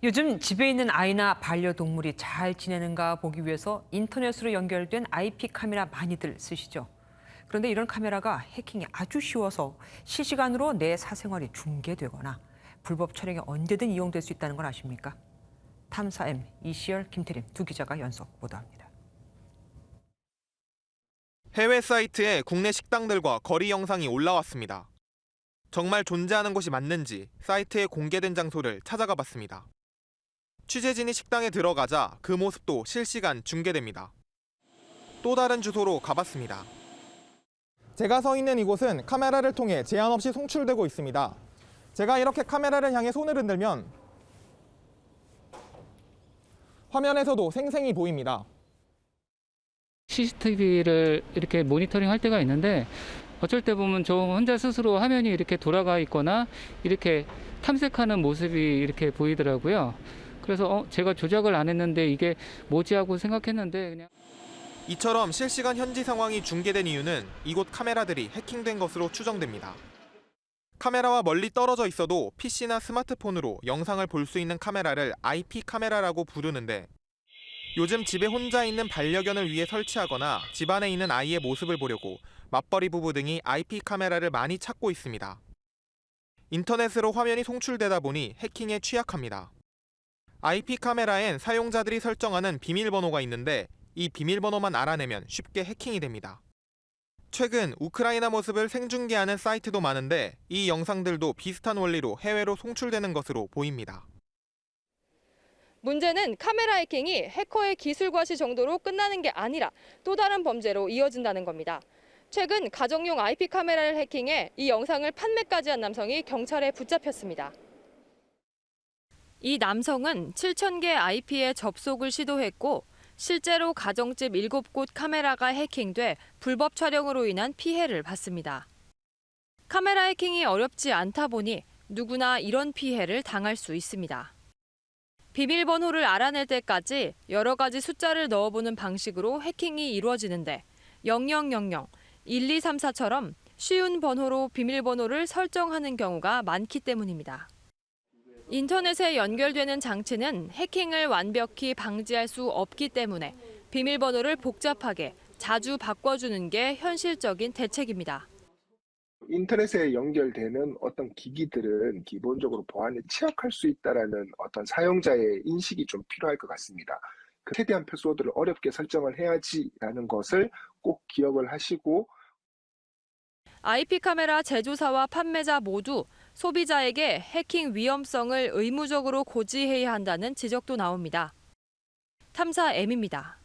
요즘 집에 있는 아이나 반려동물이 잘 지내는가 보기 위해서 인터넷으로 연결된 IP 카메라 많이들 쓰시죠. 그런데 이런 카메라가 해킹이 아주 쉬워서 실시간으로 내 사생활이 중계되거나 불법 촬영에 언제든 이용될 수 있다는 걸 아십니까? 탐사M 이시열, 김태림 두 기자가 연속 보도합니다. 해외 사이트에 국내 식당들과 거리 영상이 올라왔습니다. 정말 존재하는 곳이 맞는지 사이트에 공개된 장소를 찾아가 봤습니다. 취재진이 식당에 들어가자 그 모습도 실시간 중계됩니다. 또 다른 주소로 가봤습니다. 제가 서 있는 이곳은 카메라를 통해 제한 없이 송출되고 있습니다. 제가 이렇게 카메라를 향해 손을 흔들면 화면에서도 생생히 보입니다. CCTV를 이렇게 모니터링 할 때가 있는데 어쩔 때 보면 저 혼자 스스로 화면이 이렇게 돌아가 있거나 이렇게 탐색하는 모습이 이렇게 보이더라고요. 그래서 제가 조작을 안 했는데 이게 뭐지 하고 생각했는데 그냥. 이처럼 실시간 현지 상황이 중계된 이유는 이곳 카메라들이 해킹된 것으로 추정됩니다. 카메라와 멀리 떨어져 있어도 PC나 스마트폰으로 영상을 볼 수 있는 카메라를 IP 카메라라고 부르는데 요즘 집에 혼자 있는 반려견을 위해 설치하거나 집안에 있는 아이의 모습을 보려고 맞벌이 부부 등이 IP 카메라를 많이 찾고 있습니다. 인터넷으로 화면이 송출되다 보니 해킹에 취약합니다. IP 카메라엔 사용자들이 설정하는 비밀번호가 있는데 이 비밀번호만 알아내면 쉽게 해킹이 됩니다. 최근 우크라이나 모습을 생중계하는 사이트도 많은데 이 영상들도 비슷한 원리로 해외로 송출되는 것으로 보입니다. 문제는 카메라 해킹이 해커의 기술 과시 정도로 끝나는 게 아니라 또 다른 범죄로 이어진다는 겁니다. 최근 가정용 IP 카메라를 해킹해 이 영상을 판매까지 한 남성이 경찰에 붙잡혔습니다. 이 남성은 7,000개 IP에 접속을 시도했고 실제로 가정집 7곳 카메라가 해킹돼 불법 촬영으로 인한 피해를 봤습니다. 카메라 해킹이 어렵지 않다 보니 누구나 이런 피해를 당할 수 있습니다. 비밀번호를 알아낼 때까지 여러 가지 숫자를 넣어보는 방식으로 해킹이 이루어지는데 0000, 1234처럼 쉬운 번호로 비밀번호를 설정하는 경우가 많기 때문입니다. 인터넷에 연결되는 장치는 해킹을 완벽히 방지할 수 없기 때문에 비밀번호를 복잡하게 자주 바꿔주는 게 현실적인 대책입니다. 인터넷에 연결되는 어떤 기기들은 기본적으로 보안에 취약할 수 있다는 어떤 사용자의 인식이 좀 필요할 것 같습니다. 최대한 패스워드를 어렵게 설정을 해야지라는 것을 꼭 기억을 하시고 IP 카메라 제조사와 판매자 모두 소비자에게 해킹 위험성을 의무적으로 고지해야 한다는 지적도 나옵니다. 탐사 M입니다.